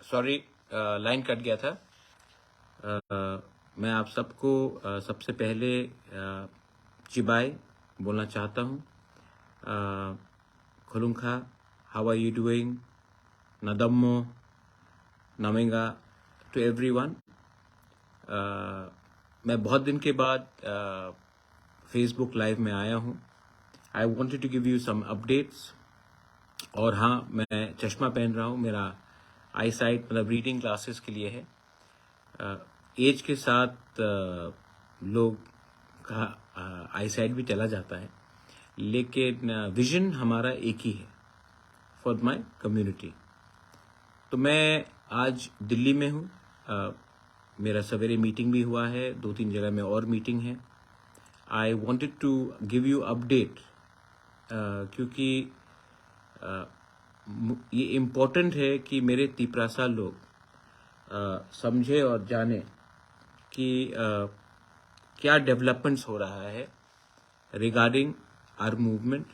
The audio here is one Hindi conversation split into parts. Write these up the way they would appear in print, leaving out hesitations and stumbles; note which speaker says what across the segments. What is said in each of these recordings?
Speaker 1: सॉरी, लाइन कट गया था। मैं आप सबको सबसे पहले चिबाई बोलना चाहता हूँ। खुलुंखा, हाउ आर यू डूइंग, नदम्मो, नमेंगा टू एवरीवन। मैं बहुत दिन के बाद फेसबुक लाइव में आया हूँ। I wanted to give you some updates. और हाँ, मैं चश्मा पहन रहा हूँ। मेरा आई साइट मतलब रीडिंग क्लासेस के लिए है। एज के साथ लोग का आई साइट भी चला जाता है, लेकिन विजन हमारा एक ही है, फॉर माय कम्युनिटी। तो मैं आज दिल्ली में हूँ। मेरा सवेरे मीटिंग भी हुआ है, 2-3 जगह में और मीटिंग है। I wanted to give you update क्योंकि ये इम्पोर्टेंट है कि मेरे तिपरासा लोग समझे और जाने कि क्या डेवलपमेंट्स हो रहा है रिगार्डिंग आवर मूवमेंट,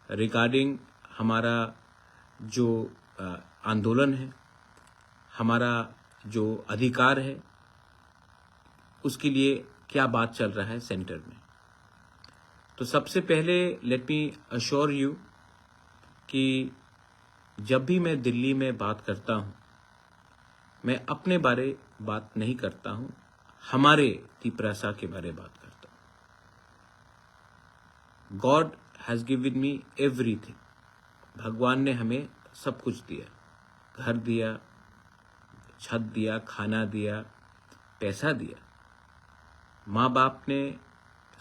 Speaker 1: रिगार्डिंग हमारा जो आंदोलन है, हमारा जो अधिकार है, उसके लिए क्या बात चल रहा है सेंटर में। तो सबसे पहले लेट मी अश्योर यू कि जब भी मैं दिल्ली में बात करता हूँ, मैं अपने बारे बात नहीं करता हूँ, हमारे तिपरासा के बारे बात करता हूँ। God has given me everything. भगवान ने हमें सब कुछ दिया, घर दिया, छत दिया, खाना दिया, पैसा दिया, माँ बाप ने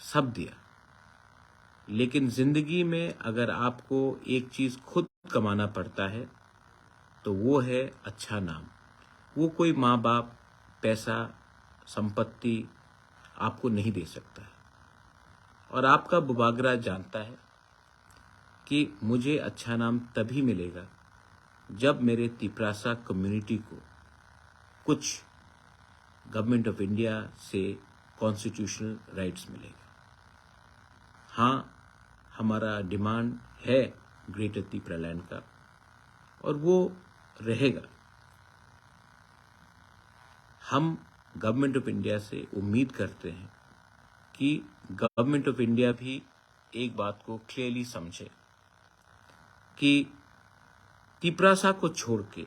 Speaker 1: सब दिया। लेकिन जिंदगी में अगर आपको एक चीज खुद कमाना पड़ता है तो वो है अच्छा नाम। वो कोई माँ बाप, पैसा, संपत्ति आपको नहीं दे सकता है। और आपका बुबागरा जानता है कि मुझे अच्छा नाम तभी मिलेगा जब मेरे तिपरासा कम्युनिटी को कुछ गवर्नमेंट ऑफ इंडिया से कॉन्स्टिट्यूशनल राइट्स मिलेगा। हाँ, हमारा डिमांड है ग्रेटर त्रिपुरा लैंड का, और वो रहेगा। हम गवर्नमेंट ऑफ इंडिया से उम्मीद करते हैं कि गवर्नमेंट ऑफ इंडिया भी एक बात को क्लियरली समझे कि तिपरासा को छोड़ के,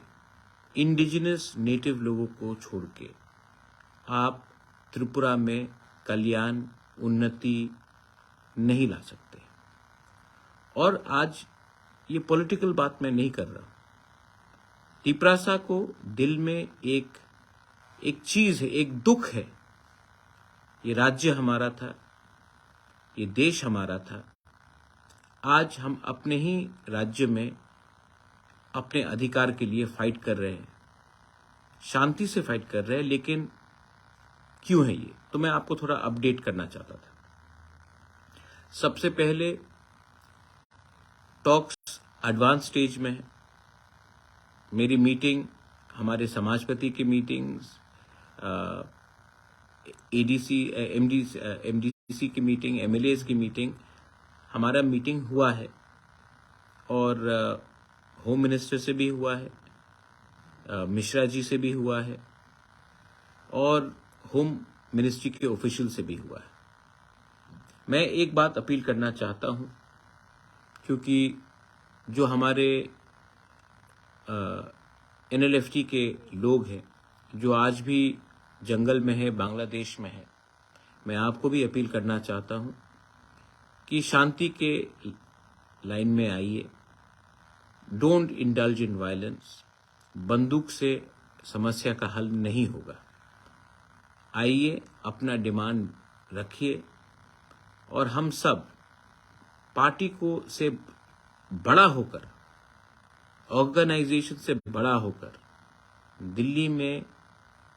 Speaker 1: इंडिजिनस नेटिव लोगों को छोड़ के आप त्रिपुरा में कल्याण, उन्नति नहीं ला सकते। और आज ये पॉलिटिकल बात मैं नहीं कर रहा। तिपरासा को दिल में एक चीज है, एक दुख है। ये राज्य हमारा था, ये देश हमारा था। आज हम अपने ही राज्य में अपने अधिकार के लिए फाइट कर रहे हैं, शांति से फाइट कर रहे हैं। लेकिन क्यों है ये? तो मैं आपको थोड़ा अपडेट करना चाहता था। सबसे पहले टॉक्स एडवांस स्टेज में है। मेरी मीटिंग, हमारे समाजपति की मीटिंग्स, एडीसी, एमडीसी की मीटिंग, एमएलएज की मीटिंग, हमारा मीटिंग हुआ है। और होम मिनिस्टर से भी हुआ है, मिश्रा जी से भी हुआ है, और होम मिनिस्ट्री के ऑफिशियल से भी हुआ है। मैं एक बात अपील करना चाहता हूं, क्योंकि जो हमारे NLFT के लोग हैं, जो आज भी जंगल में है, बांग्लादेश में है, मैं आपको भी अपील करना चाहता हूं कि शांति के लाइन में आइए। Don't indulge in violence. बंदूक से समस्या का हल नहीं होगा। आइए, अपना डिमांड रखिए, और हम सब पार्टी को से बड़ा होकर, ऑर्गेनाइजेशन से बड़ा होकर दिल्ली में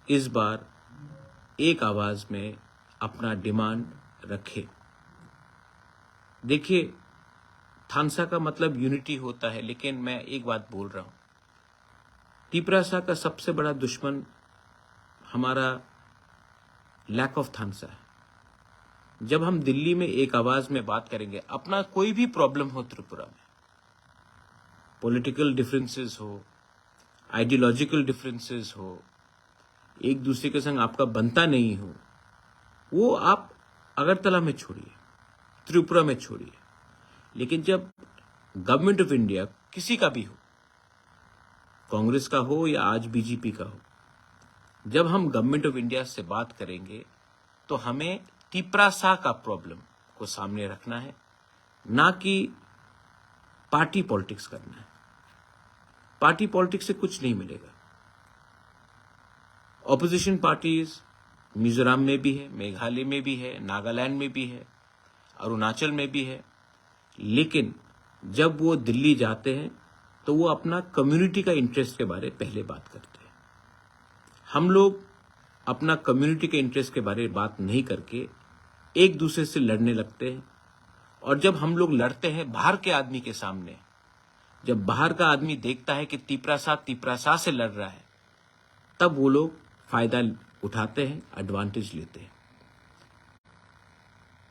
Speaker 1: इस बार एक आवाज में अपना डिमांड रखें। देखिए, थानसा का मतलब यूनिटी होता है, लेकिन मैं एक बात बोल रहा हूं, तिपरासा का सबसे बड़ा दुश्मन हमारा लैक ऑफ थानसा है। जब हम दिल्ली में एक आवाज में बात करेंगे, अपना कोई भी प्रॉब्लम हो त्रिपुरा में, पॉलिटिकल डिफरेंसेस हो, आइडियोलॉजिकल डिफरेंसेस हो, एक दूसरे के संग आपका बनता नहीं हो, वो आप अगरतला में छोड़िए, त्रिपुरा में छोड़िए। लेकिन जब गवर्नमेंट ऑफ इंडिया किसी का भी हो, कांग्रेस का हो या आज बीजेपी का हो, जब हम गवर्नमेंट ऑफ इंडिया से बात करेंगे तो हमें तिपरासा का प्रॉब्लम को सामने रखना है, ना कि पार्टी पॉलिटिक्स करना है। पार्टी पॉलिटिक्स से कुछ नहीं मिलेगा। ऑपोजिशन पार्टीज मिजोरम में भी है, मेघालय में भी है, नागालैंड में भी है, अरुणाचल में भी है, लेकिन जब वो दिल्ली जाते हैं तो वो अपना कम्युनिटी का इंटरेस्ट के बारे में पहले बात करते हैं। हम लोग अपना कम्युनिटी के इंटरेस्ट के बारे में बात नहीं करके एक दूसरे से लड़ने लगते हैं। और जब हम लोग लड़ते हैं बाहर के आदमी के सामने, जब बाहर का आदमी देखता है कि तिपरासा से लड़ रहा है, तब वो लोग फायदा उठाते हैं, एडवांटेज लेते हैं।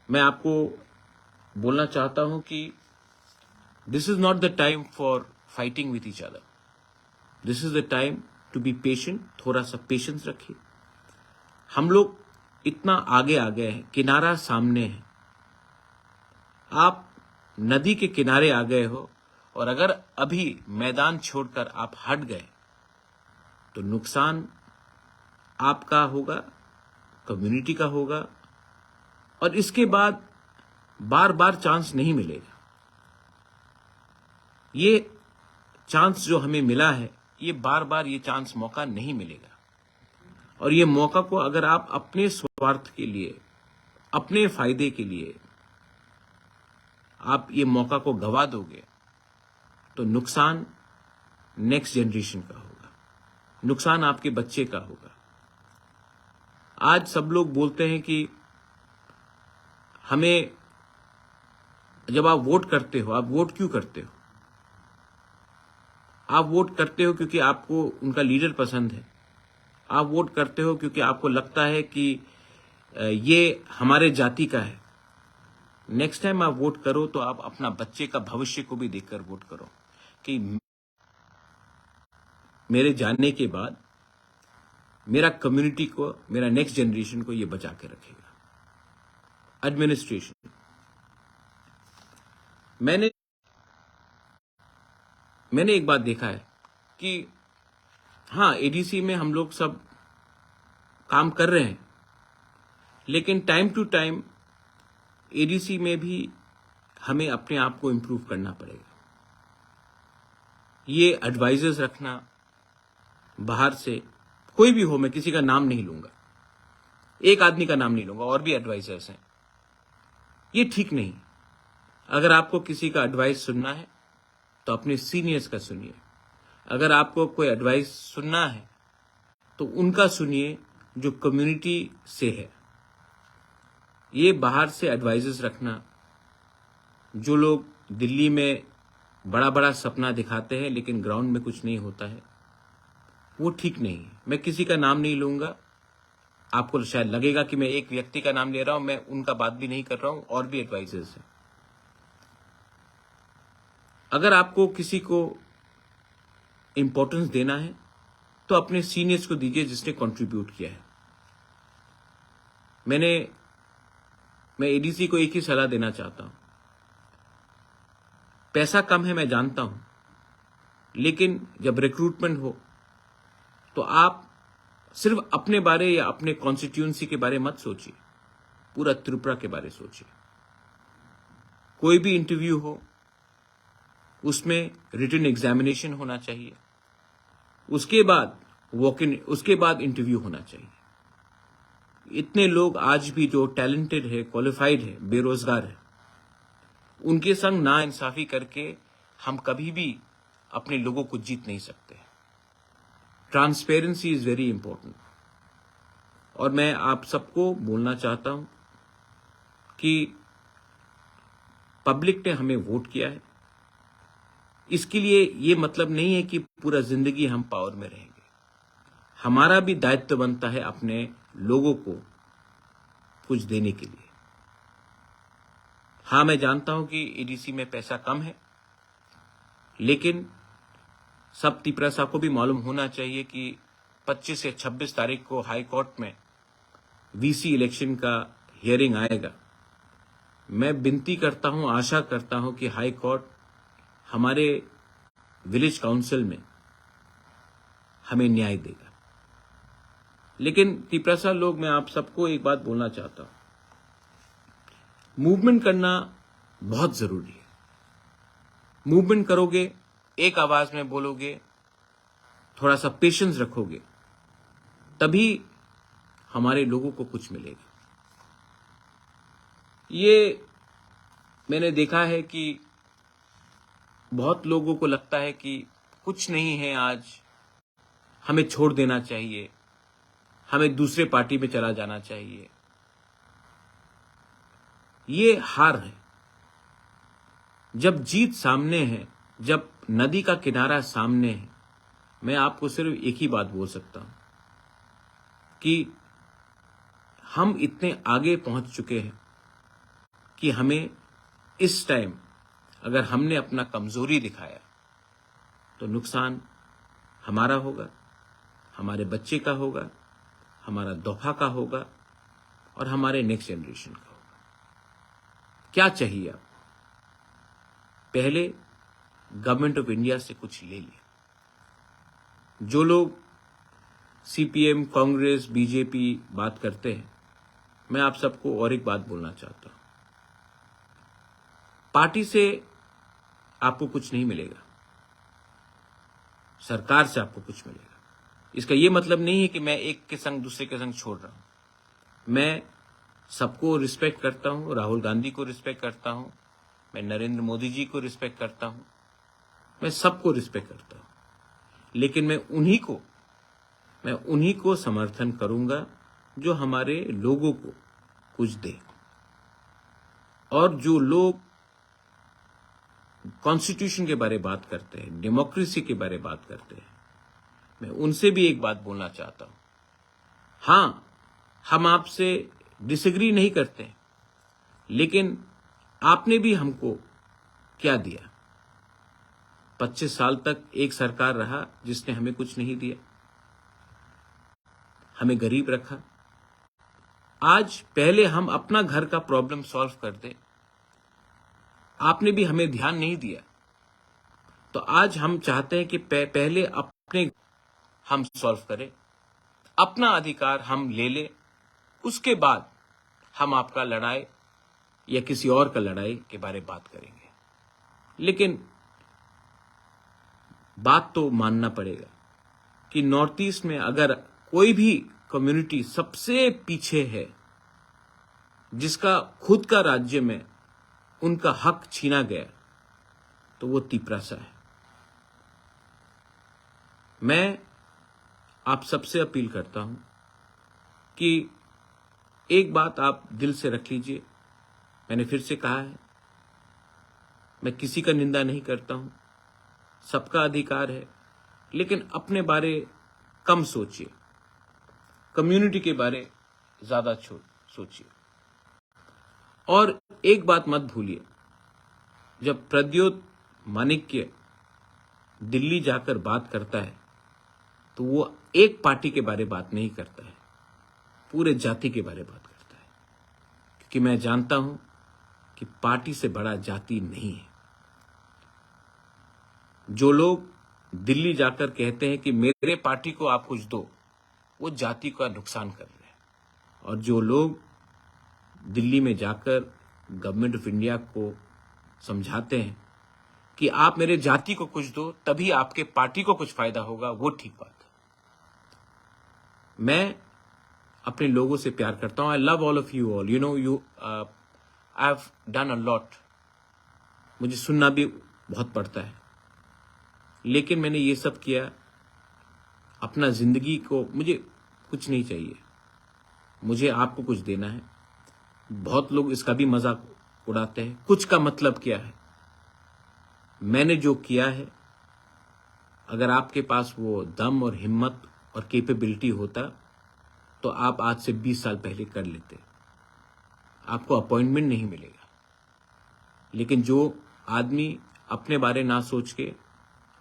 Speaker 1: मैं आपको बोलना चाहता हूं कि this is not the time for fighting with each other, this is the time to be patient. थोड़ा सा पेशेंस रखिए। हम लोग इतना आगे आ गए हैं, किनारा सामने है। आप नदी के किनारे आ गए हो और अगर अभी मैदान छोड़कर आप हट गए तो नुकसान आपका होगा, कम्युनिटी का होगा, और इसके बाद बार बार चांस नहीं मिलेगा। ये चांस जो हमें मिला है, ये बार बार ये चांस मौका नहीं मिलेगा। और ये मौका को अगर आप अपने स्वार्थ के लिए, अपने फायदे के लिए आप ये मौका को गवा दोगे तो नुकसान नेक्स्ट जनरेशन का होगा, नुकसान आपके बच्चे का होगा। आज सब लोग बोलते हैं कि हमें, जब आप वोट करते हो, आप वोट क्यों करते हो? आप वोट करते हो क्योंकि आपको उनका लीडर पसंद है। आप वोट करते हो क्योंकि आपको लगता है कि ये हमारे जाति का है। नेक्स्ट टाइम आप वोट करो तो आप अपना बच्चे का भविष्य को भी देखकर वोट करो कि मेरे जाने के बाद मेरा कम्युनिटी को, मेरा नेक्स्ट जनरेशन को ये बचा के रखेगा। एडमिनिस्ट्रेशन, मैंने एक बात देखा है कि हाँ, एडीसी में हम लोग सब काम कर रहे हैं, लेकिन टाइम टू टाइम एडीसी में भी हमें अपने आप को इम्प्रूव करना पड़ेगा। ये एडवाइजर्स रखना बाहर से, कोई भी हो, मैं किसी का नाम नहीं लूंगा, एक आदमी का नाम नहीं लूंगा, और भी एडवाइजर्स हैं, ये ठीक नहीं। अगर आपको किसी का एडवाइस सुनना है तो अपने सीनियर्स का सुनिए। अगर आपको कोई एडवाइस सुनना है तो उनका सुनिए जो कम्युनिटी से है। ये बाहर से एडवाइजर्स रखना, जो लोग दिल्ली में बड़ा बड़ा सपना दिखाते हैं लेकिन ग्राउंड में कुछ नहीं होता है, वो ठीक नहीं है। मैं किसी का नाम नहीं लूंगा। आपको शायद लगेगा कि मैं एक व्यक्ति का नाम ले रहा हूं, मैं उनका बात भी नहीं कर रहा हूं, और भी एडवाइजर्स हैं। अगर आपको किसी को इंपॉर्टेंस देना है तो अपने सीनियर्स को दीजिए जिसने कंट्रीब्यूट किया है। मैं एडीसी को एक ही सलाह देना चाहता हूं। पैसा कम है, मैं जानता हूं, लेकिन जब रिक्रूटमेंट हो तो आप सिर्फ अपने बारे या अपने कॉन्स्टिट्यूएंसी के बारे मत सोचिए, पूरा त्रिपुरा के बारे सोचिए। कोई भी इंटरव्यू हो उसमें रिटन एग्जामिनेशन होना चाहिए, उसके बाद वॉक इन, उसके बाद इंटरव्यू होना चाहिए। इतने लोग आज भी जो टैलेंटेड है, क्वालिफाइड है, बेरोजगार है, उनके संग नाइंसाफी करके हम कभी भी अपने लोगों को जीत नहीं सकते। Transparency is very important. और मैं आप सबको बोलना चाहता हूं कि पब्लिक ने हमें वोट किया है, इसके लिए ये मतलब नहीं है कि पूरा जिंदगी हम पावर में रहेंगे। हमारा भी दायित्व बनता है अपने लोगों को कुछ देने के लिए। हाँ, मैं जानता हूं कि एडीसी में पैसा कम है, लेकिन सब तिपरासा को भी मालूम होना चाहिए कि 25 से 26 तारीख को हाई कोर्ट में वीसी इलेक्शन का हियरिंग आएगा। मैं विनती करता हूं, आशा करता हूं कि हाई कोर्ट हमारे विलेज काउंसिल में हमें न्याय देगा। लेकिन तिपरासा लोग, मैं आप सबको एक बात बोलना चाहता हूं, मूवमेंट करना बहुत जरूरी है। मूवमेंट करोगे, एक आवाज में बोलोगे, थोड़ा सा पेशेंस रखोगे, तभी हमारे लोगों को कुछ मिलेगा। ये मैंने देखा है कि बहुत लोगों को लगता है कि कुछ नहीं है, आज हमें छोड़ देना चाहिए, हमें दूसरे पार्टी में चला जाना चाहिए। ये हार है। जब जीत सामने है, जब नदी का किनारा सामने है, मैं आपको सिर्फ एक ही बात बोल सकता हूं कि हम इतने आगे पहुंच चुके हैं कि हमें इस टाइम अगर हमने अपना कमजोरी दिखाया तो नुकसान हमारा होगा, हमारे बच्चे का होगा, हमारा दोफा का होगा और हमारे नेक्स्ट जनरेशन का होगा। क्या चाहिए आप? पहले गवर्नमेंट ऑफ इंडिया से कुछ ले लिया। जो लोग सीपीएम, कांग्रेस, बीजेपी बात करते हैं, मैं आप सबको और एक बात बोलना चाहता हूं। पार्टी से आपको कुछ नहीं मिलेगा, सरकार से आपको कुछ मिलेगा। इसका यह मतलब नहीं है कि मैं एक के संग दूसरे के संग छोड़ रहा हूं। मैं सबको रिस्पेक्ट करता हूं, राहुल गांधी को रिस्पेक्ट करता हूं, मैं नरेंद्र मोदी जी को रिस्पेक्ट करता हूं, मैं सबको रिस्पेक्ट करता हूं। लेकिन मैं उन्हीं को समर्थन करूंगा जो हमारे लोगों को कुछ दे। और जो लोग कॉन्स्टिट्यूशन के बारे में बात करते हैं, डेमोक्रेसी के बारे में बात करते हैं, मैं उनसे भी एक बात बोलना चाहता हूं। हां, हम आपसे डिसएग्री नहीं करते, लेकिन आपने भी हमको क्या दिया? 25 साल तक एक सरकार रहा जिसने हमें कुछ नहीं दिया, हमें गरीब रखा। आज पहले हम अपना घर का प्रॉब्लम सॉल्व कर दें, आपने भी हमें ध्यान नहीं दिया। तो आज हम चाहते हैं कि पहले अपने हम सॉल्व करें, अपना अधिकार हम ले लें, उसके बाद हम आपका लड़ाई या किसी और का लड़ाई के बारे में बात करेंगे। लेकिन बात तो मानना पड़ेगा कि नॉर्थ ईस्ट में अगर कोई भी कम्युनिटी सबसे पीछे है, जिसका खुद का राज्य में उनका हक छीना गया, तो वो तिपरासा है। मैं आप सबसे अपील करता हूं कि एक बात आप दिल से रख लीजिए। मैंने फिर से कहा है, मैं किसी का निंदा नहीं करता हूं, सबका अधिकार है, लेकिन अपने बारे कम सोचिए, कम्युनिटी के बारे ज्यादा सोचिए। और एक बात मत भूलिए, जब प्रद्योत माणिक्य दिल्ली जाकर बात करता है तो वो एक पार्टी के बारे बात नहीं करता है, पूरे जाति के बारे बात करता है। क्योंकि मैं जानता हूं कि पार्टी से बड़ा जाति नहीं है। जो लोग दिल्ली जाकर कहते हैं कि मेरे पार्टी को आप कुछ दो, वो जाति का नुकसान कर रहे हैं। और जो लोग दिल्ली में जाकर गवर्नमेंट ऑफ इंडिया को समझाते हैं कि आप मेरे जाति को कुछ दो तभी आपके पार्टी को कुछ फायदा होगा, वो ठीक बात है। मैं अपने लोगों से प्यार करता हूं। I love all of you all, you know, I have done a lot. मुझे सुनना भी बहुत पड़ता है, लेकिन मैंने ये सब किया अपना जिंदगी को। मुझे कुछ नहीं चाहिए, मुझे आपको कुछ देना है। बहुत लोग इसका भी मजाक उड़ाते हैं, कुछ का मतलब क्या है? मैंने जो किया है, अगर आपके पास वो दम और हिम्मत और कैपेबिलिटी होता तो आप आज से 20 साल पहले कर लेते। आपको अपॉइंटमेंट नहीं मिलेगा, लेकिन जो आदमी अपने बारे ना सोच के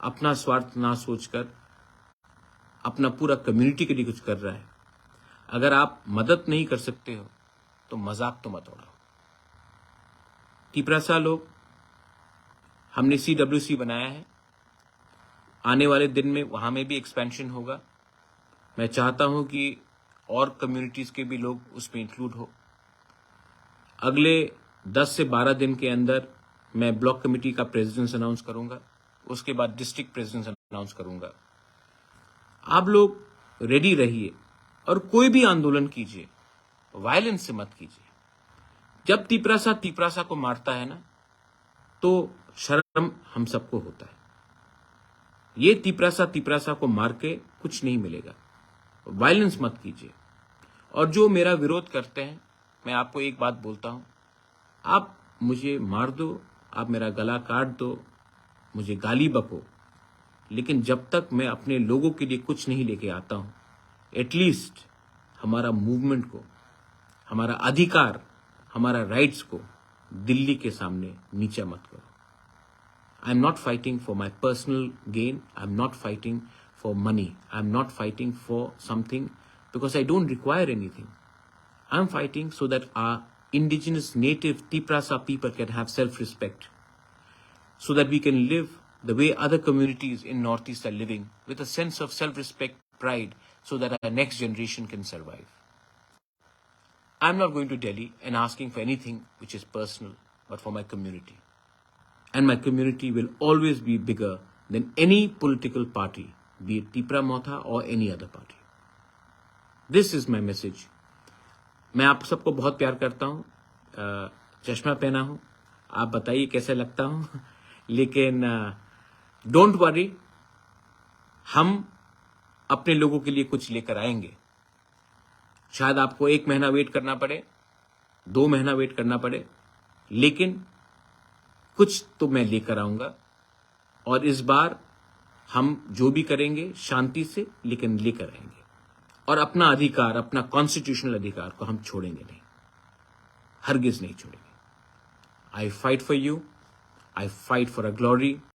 Speaker 1: अपना स्वार्थ ना सोचकर अपना पूरा कम्युनिटी के लिए कुछ कर रहा है, अगर आप मदद नहीं कर सकते हो तो मजाक तो मत उड़ाओ। तिपरासा लोग, हमने CWC बनाया है, आने वाले दिन में वहां में भी एक्सपेंशन होगा। मैं चाहता हूं कि और कम्युनिटीज के भी लोग उसमें इंक्लूड हो। अगले 10 से 12 दिन के अंदर मैं ब्लॉक कमेटी का प्रेसिडेंट अनाउंस करूंगा, उसके बाद डिस्ट्रिक्ट प्रेसिडेंट अनाउंस करूंगा। आप लोग रेडी रहिए और कोई भी आंदोलन कीजिए, वायलेंस से मत कीजिए। जब तिपरासा को मारता है ना, तो शर्म हम सबको होता है। ये तिपरासा को मार के कुछ नहीं मिलेगा। वायलेंस मत कीजिए। और जो मेरा विरोध करते हैं, मैं आपको एक बात बोलता हूं, आप मुझे मार दो, आप मेरा गला काट दो, मुझे गाली बको, लेकिन जब तक मैं अपने लोगों के लिए कुछ नहीं लेके आता हूं, एटलीस्ट हमारा मूवमेंट को, हमारा अधिकार, हमारा राइट्स को दिल्ली के सामने नीचा मत करो। I am not fighting for my personal gain, I am not fighting for money. I'm not fighting for something because I don't require anything. I'm fighting so that our indigenous native Tiprasa people can have self-respect, so that we can live the way other communities in Northeast are living, with a sense of self-respect, pride, so that our next generation can survive. I'm not going to Delhi and asking for anything which is personal, but for my community. And my community will always be bigger than any political party, be it Tipra Motha or any other party. This is my message. मैं आप सबको बहुत प्यार करता हूँ, चश्मा पहना हूँ, आप बताइए कैसे लगता हूँ, लेकिन डोंट वरी, हम अपने लोगों के लिए कुछ लेकर आएंगे। शायद आपको 1 महीना वेट करना पड़े, 2 महीना वेट करना पड़े, लेकिन कुछ तो मैं लेकर आऊंगा। और इस बार हम जो भी करेंगे शांति से, लेकिन लेकर आएंगे। और अपना अधिकार, अपना कॉन्स्टिट्यूशनल अधिकार को हम छोड़ेंगे नहीं, हरगिज नहीं छोड़ेंगे। आई fight for you, I fight for a glory,